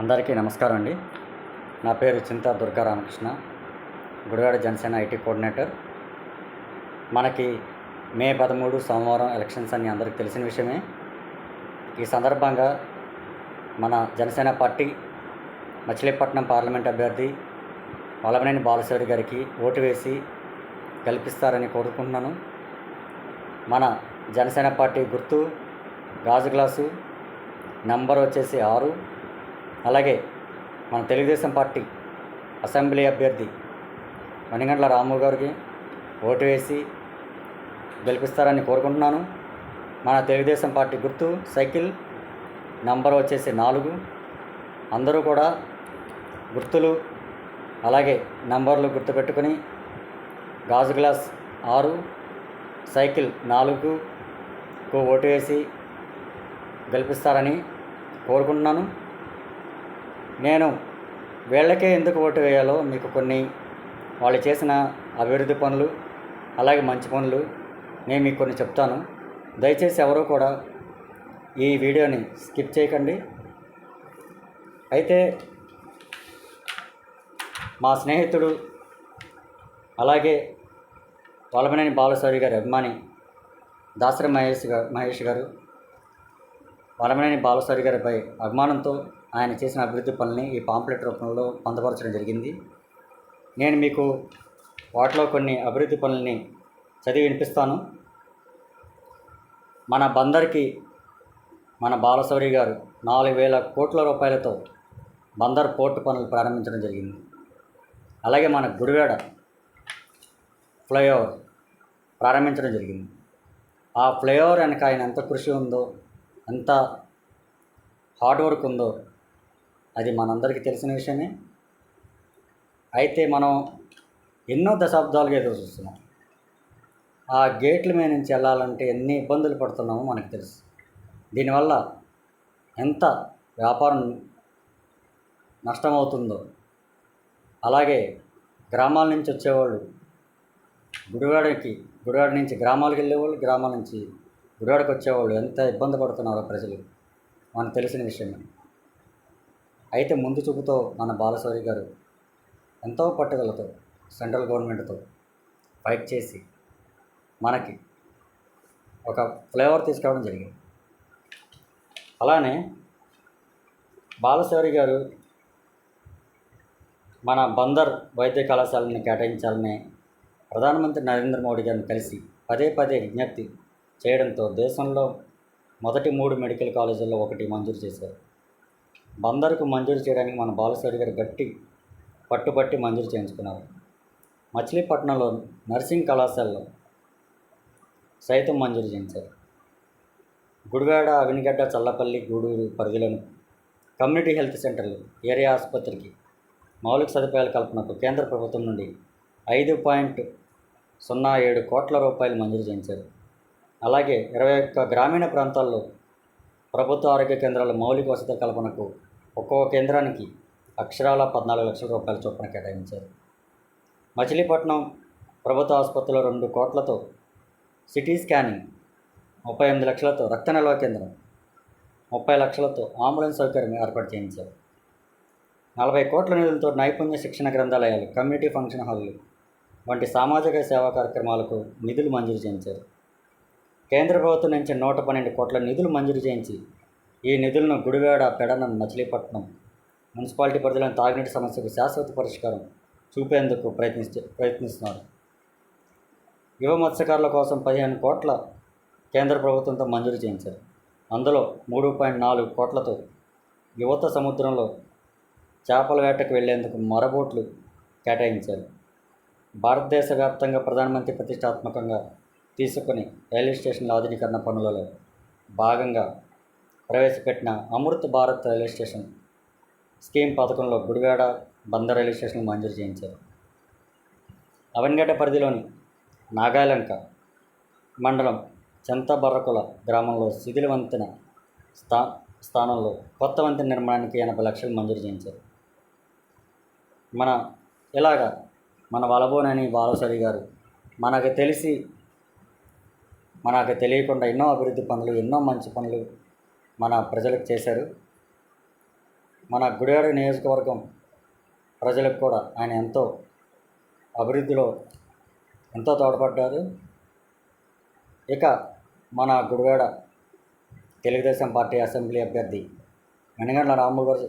అందరికీ నమస్కారం అండి. నా పేరు చింతా దుర్గా రామకృష్ణ, గుడివాడ జనసేన ఐటీ కోఆర్డినేటర్. మనకి మే 13 సోమవారం ఎలక్షన్స్ అని అందరికీ తెలిసిన విషయమే. ఈ సందర్భంగా మన జనసేన పార్టీ మచిలీపట్నం పార్లమెంట్ అభ్యర్థి వల్లభనేని బాలశౌరి గారికి ఓటు వేసి గెలిపిస్తారని కోరుకుంటున్నాను. మన జనసేన పార్టీ గుర్తు గాజు గ్లాసు, నంబర్ వచ్చేసి 6. అలాగే మన తెలుగుదేశం పార్టీ అసెంబ్లీ అభ్యర్థి మణిగండ్ల రాము గారికి ఓటు వేసి గెలిపిస్తారని కోరుకుంటున్నాను. మన తెలుగుదేశం పార్టీ గుర్తు సైకిల్, నంబర్ వచ్చేసి 4. అందరూ కూడా గుర్తులు అలాగే నంబర్లు గుర్తుపెట్టుకుని గాజు గ్లాస్ 6, సైకిల్ 4కు ఓటు వేసి గెలిపిస్తారని కోరుకుంటున్నాను. నేను వీళ్ళకే ఎందుకు ఓటు వేయాలో మీకు కొన్ని వాళ్ళు చేసిన అభివృద్ధి పనులు అలాగే మంచి పనులు నేను మీకు కొన్ని చెప్తాను. దయచేసి ఎవరూ కూడా ఈ వీడియోని స్కిప్ చేయకండి. అయితే మా స్నేహితుడు అలాగే వల్లభనేని బాలశౌరి గారి అభిమాని దాసరి మహేష్ గారు వల్లభనేని బాలశౌరి గారిపై అభిమానంతో ఆయన చేసిన అభివృద్ధి పనులని ఈ పాంప్లెట్ రూపంలో పొందపరచడం జరిగింది. నేను మీకు వాటిలో కొన్ని అభివృద్ధి పనులని చదివి వినిపిస్తాను. మన బందర్కి మన బాలశౌరి గారు 4,000 కోట్ల రూపాయలతో బందర్ పోర్టు పనులు ప్రారంభించడం జరిగింది. అలాగే మన గుడివాడ ఫ్లైఓవర్ ప్రారంభించడం జరిగింది. ఆ ఫ్లైఓవర్ వెనక ఆయన ఎంత కృషి ఉందో, ఎంత హార్డ్ వర్క్ ఉందో అది మనందరికీ తెలిసిన విషయమే. అయితే మనం ఎన్నో దశాబ్దాలుగా ఎదురు చూస్తున్నాం. ఆ గేట్ల మీద నుంచి వెళ్ళాలంటే ఎన్ని ఇబ్బందులు పడుతున్నామో మనకు తెలుసు. దీనివల్ల ఎంత వ్యాపారం నష్టమవుతుందో, అలాగే గ్రామాల నుంచి వచ్చేవాళ్ళు గుడివాడ నుంచి గ్రామాలకు వెళ్ళేవాళ్ళు, గ్రామాల నుంచి గుడివాడకు వచ్చేవాళ్ళు ఎంత ఇబ్బంది పడుతున్నారో ప్రజలు మనకు తెలిసిన విషయమే. అయితే ముందు చూపుతో మన బాలశౌరి గారు ఎంతో పట్టుదలతో సెంట్రల్ గవర్నమెంట్తో ఫైట్ చేసి మనకి ఒక ఫ్లేవర్ తీసుకురావడం జరిగింది. అలానే బాలశౌరి గారు మన బందర్ వైద్య కళాశాలని కేటాయించాలని ప్రధానమంత్రి నరేంద్ర మోడీ గారిని కలిసి పదే విజ్ఞప్తి చేయడంతో దేశంలో మొదటి 3 మెడికల్ కాలేజీల్లో ఒకటి మంజూరు చేశారు. బందర్కు మంజూరు చేయడానికి మన బాలశౌరి గారు గట్టి పట్టుబట్టి మంజూరు చేయించుకున్నారు. మచిలీపట్నంలో నర్సింగ్ కళాశాలలో సైతం మంజూరు చేయించారు. గుడివాడ, అవినిగడ్డ, చల్లపల్లి, గూడూరు పరిధిలోని కమ్యూనిటీ హెల్త్ సెంటర్లు, ఏరియా ఆసుపత్రికి మౌలిక సదుపాయాల కల్పనకు కేంద్ర ప్రభుత్వం నుండి 5.07 కోట్ల రూపాయలు మంజూరు చేయించారు. అలాగే 21 గ్రామీణ ప్రాంతాల్లో ప్రభుత్వ ఆరోగ్య కేంద్రాల మౌలిక వసతుల కల్పనకు ఒక్కొక్క కేంద్రానికి అక్షరాల 14 లక్షల రూపాయల చొప్పున కేటాయించారు. మచిలీపట్నం ప్రభుత్వ ఆసుపత్రిలో 2 కోట్లతో సిటీ స్కానింగ్, 38 లక్షలతో రక్త నిల్వ కేంద్రం, 30 లక్షలతో అంబులెన్స్ సౌకర్యం ఏర్పాటు చేయించారు. 40 కోట్ల నిధులతో నైపుణ్య శిక్షణ గ్రంథాలయాలు, కమ్యూనిటీ ఫంక్షన్ హాళ్ళు వంటి సామాజిక సేవా కార్యక్రమాలకు నిధులు మంజూరు చేయించారు. కేంద్ర ప్రభుత్వం నుంచి 112 కోట్ల నిధులు మంజూరు చేయించి ఈ నిధులను గుడివాడ, పెడన, మచిలీపట్నం మున్సిపాలిటీ పరిధిలోని తాగునీటి సమస్యకు శాశ్వత పరిష్కారం చూపేందుకు ప్రయత్నిస్తున్నారు. యువ మత్స్యకారుల కోసం 15 కోట్ల కేంద్ర ప్రభుత్వంతో మంజూరు చేయించారు. అందులో 3.4 కోట్లతో యువత సముద్రంలో చేపల వేటకు వెళ్లేందుకు మరబోట్లు కేటాయించారు. భారతదేశ వ్యాప్తంగా ప్రధానమంత్రి ప్రతిష్టాత్మకంగా తీసుకుని రైల్వే స్టేషన్ల ఆధునీకరణ పనులలో భాగంగా ప్రవేశపెట్టిన Amrit Bharat railway station scheme పథకంలో గుడివాడ, బందర్ రైల్వే స్టేషన్లు మంజూరు చేయించారు. అవనిగడ్డ పరిధిలోని నాగాలంక మండలం చెంతబర్రకుల గ్రామంలో శిథిల వంతెన స్థానంలో కొత్త వంతెన నిర్మాణానికి 80 లక్షలు మంజూరు చేయించారు. మన వల్లభనేని బాలశౌరి గారు మనకు తెలియకుండా ఎన్నో అభివృద్ధి పనులు, ఎన్నో మంచి పనులు మన ప్రజలకు చేశారు. మన గుడివాడ నియోజకవర్గం ప్రజలకు కూడా ఆయన ఎంతో అభివృద్ధిలో ఎంతో తోడ్పడ్డారు. ఇక మన గుడివాడ తెలుగుదేశం పార్టీ అసెంబ్లీ అభ్యర్థి వెనగండ్ల రాము గారు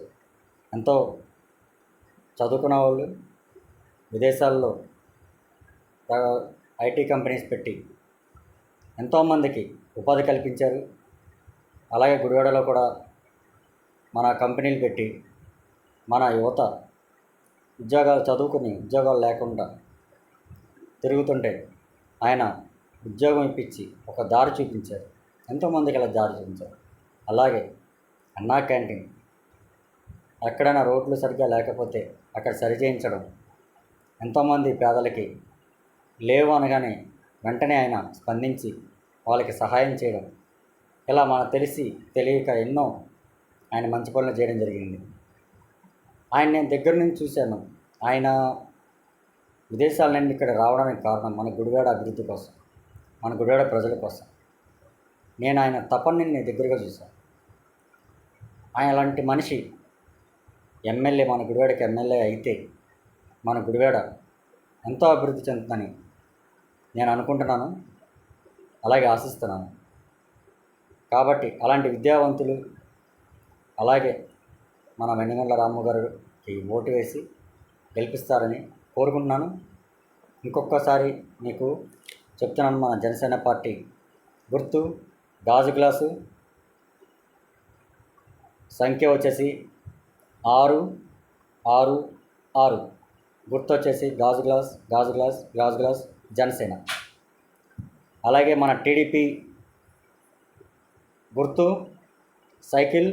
ఎంతో చదువుకున్న వాళ్ళు, విదేశాల్లో ఐటీ కంపెనీస్ పెట్టి ఎంతోమందికి ఉపాధి కల్పించారు. అలాగే గుడివాడలో కూడా మన కంపెనీలు పెట్టి మన యువత చదువుకుని ఉద్యోగాలు లేకుండా తిరుగుతుంటే ఆయన ఉద్యోగం ఇప్పించి ఒక దారి చూపించారు. ఎంతోమందికి అలా దారి చూపించారు. అలాగే అన్నా క్యాంటీన్, ఎక్కడైనా రోడ్లు సరిగ్గా లేకపోతే అక్కడ సరిచేయించడం, ఎంతోమంది పేదలకి లేవు అనగానే వెంటనే ఆయన స్పందించి వాళ్ళకి సహాయం చేయడం, ఇలా మనకు తెలియక ఎన్నో ఆయన మంచి పనులు చేయడం జరిగింది. ఆయన నేను దగ్గర నుంచి చూశాను. ఆయన విదేశాల నుండి ఇక్కడ రావడానికి కారణం మన గుడివాడ అభివృద్ధి కోసం, మన గుడివాడ ప్రజల కోసం. నేను ఆయన తపనని నేను దగ్గరగా చూశాను. ఆయన అలాంటి మనిషి ఎమ్మెల్యే, మన గుడివాడకి ఎమ్మెల్యే అయితే మన గుడివాడ ఎంతో అభివృద్ధి చెందుతుందని నేను అనుకుంటున్నాను, అలాగే ఆశిస్తున్నాను. కాబట్టి అలాంటి విద్యావంతులు, అలాగే మన వెనుగండ్ల రాము గారికి ఓటు వేసి గెలిపిస్తారని కోరుకుంటున్నాను. ఇంకొకసారి మీకు చెప్తున్నాను, మన జనసేన పార్టీ గుర్తు గాజు గ్లాసు, సంఖ్య వచ్చేసి 666, గుర్తు వచ్చేసి గాజు గ్లాస్ జనసేన. అలాగే మన టీడీపీ గుర్తు సైకిల్,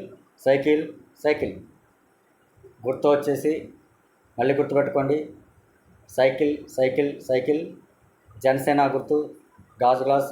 గుర్తు వచ్చేసి మళ్ళీ గుర్తుపెట్టుకోండి, సైకిల్. జనసేన గుర్తు గాజు గ్లాస్